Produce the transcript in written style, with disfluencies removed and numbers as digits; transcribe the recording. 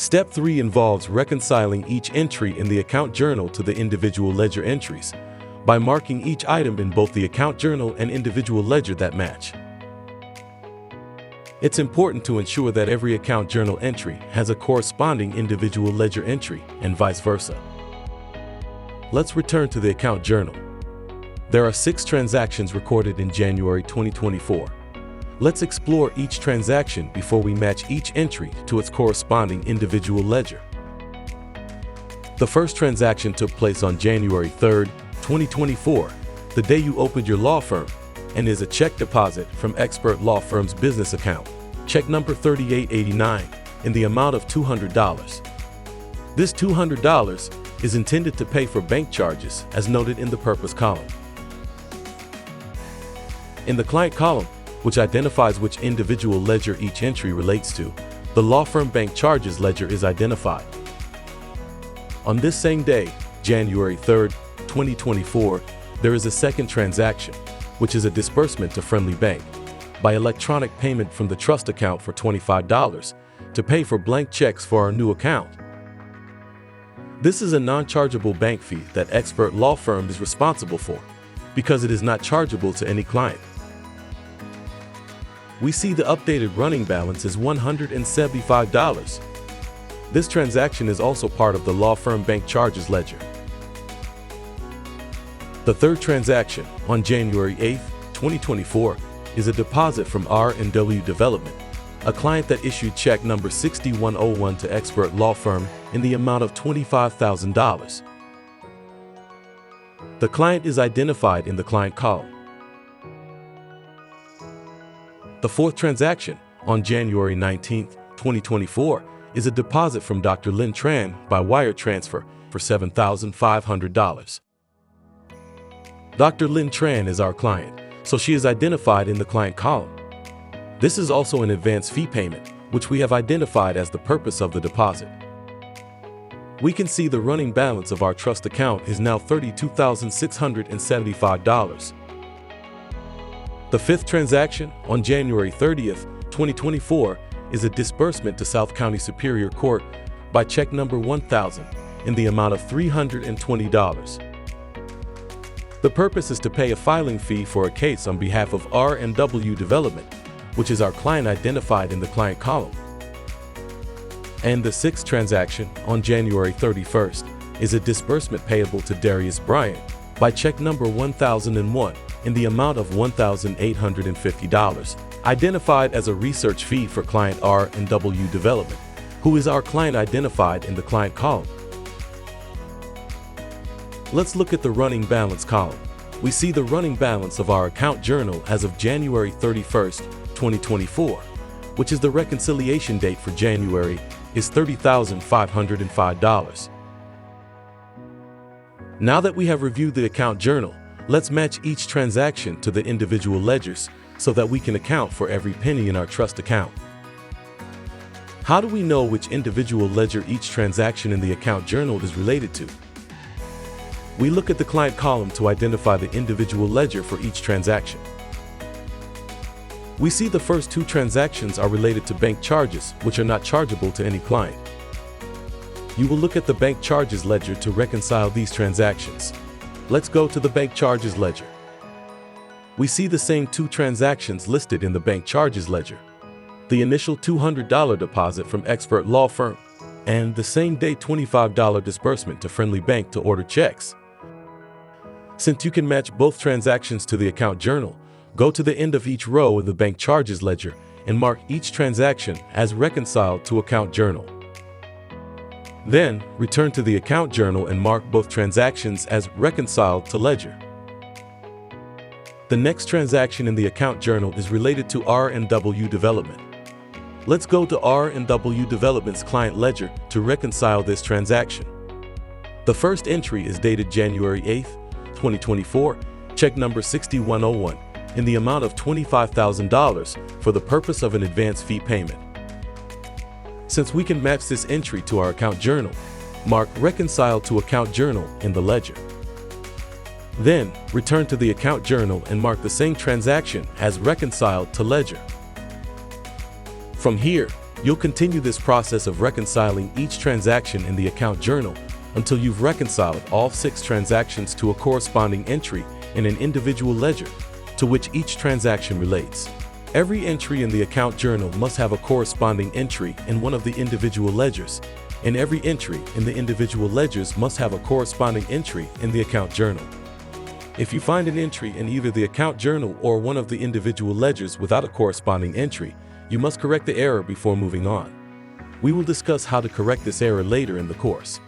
Step 3 involves reconciling each entry in the account journal to the individual ledger entries by marking each item in both the account journal and individual ledger that match. It's important to ensure that every account journal entry has a corresponding individual ledger entry and vice versa. Let's return to the account journal. There are 6 transactions recorded in January 2024. Let's explore each transaction before we match each entry to its corresponding individual ledger. The first transaction took place on January 3rd, 2024, the day you opened your law firm, and is a check deposit from Expert Law Firm's business account, check number 3889, in the amount of $200. This $200 is intended to pay for bank charges as noted in the purpose column. In the client column, which identifies which individual ledger each entry relates to, the law firm bank charges ledger is identified. On this same day, January 3rd, 2024, there is a second transaction, which is a disbursement to Friendly Bank by electronic payment from the trust account for $25 to pay for blank checks for our new account. This is a non-chargeable bank fee that Expert Law Firm is responsible for because it is not chargeable to any client. We see the updated running balance is $175. This transaction is also part of the law firm bank charges ledger. The third transaction, on January 8th, 2024, is a deposit from R&W Development, a client that issued check number 6101 to Expert Law Firm in the amount of $25,000. The client is identified in the client column. The fourth transaction, on January 19th, 2024, is a deposit from Dr. Lynn Tran by wire transfer for $7,500. Dr. Lynn Tran is our client, so she is identified in the client column. This is also an advance fee payment, which we have identified as the purpose of the deposit. We can see the running balance of our trust account is now $32,675. The fifth transaction, on January 30th, 2024, is a disbursement to South County Superior Court by check number 1000 in the amount of $320. The purpose is to pay a filing fee for a case on behalf of R&W Development, which is our client identified in the client column. And the sixth transaction, on January 31st, is a disbursement payable to Darius Bryant by check number 1001 in the amount of $1,850, identified as a research fee for client R&W Development, who is our client identified in the client column. Let's look at the running balance column. We see the running balance of our account journal as of January 31st, 2024, which is the reconciliation date for January, is $30,505. Now that we have reviewed the account journal, let's match each transaction to the individual ledgers so that we can account for every penny in our trust account. How do we know which individual ledger each transaction in the account journal is related to? We look at the client column to identify the individual ledger for each transaction. We see the first two transactions are related to bank charges, which are not chargeable to any client. You will look at the bank charges ledger to reconcile these transactions. Let's go to the bank charges ledger. We see the same two transactions listed in the bank charges ledger. The initial $200 deposit from Expert Law Firm and the same day $25 disbursement to Friendly Bank to order checks. Since you can match both transactions to the account journal, go to the end of each row in the bank charges ledger and mark each transaction as reconciled to account journal. Then, return to the account journal and mark both transactions as reconciled to ledger. The next transaction in the account journal is related to R&W Development. Let's go to R&W Development's client ledger to reconcile this transaction. The first entry is dated January 8th, 2024, check number 6101, in the amount of $25,000 for the purpose of an advance fee payment. Since we can match this entry to our account journal, mark Reconcile to Account Journal in the ledger. Then, return to the account journal and mark the same transaction as Reconciled to Ledger. From here, You'll continue this process of reconciling each transaction in the account journal until you've reconciled all 6 transactions to a corresponding entry in an individual ledger to which each transaction relates. Every entry in the account journal must have a corresponding entry in one of the individual ledgers, and every entry in the individual ledgers must have a corresponding entry in the account journal. If you find an entry in either the account journal or one of the individual ledgers without a corresponding entry, you must correct the error before moving on. We will discuss how to correct this error later in the course.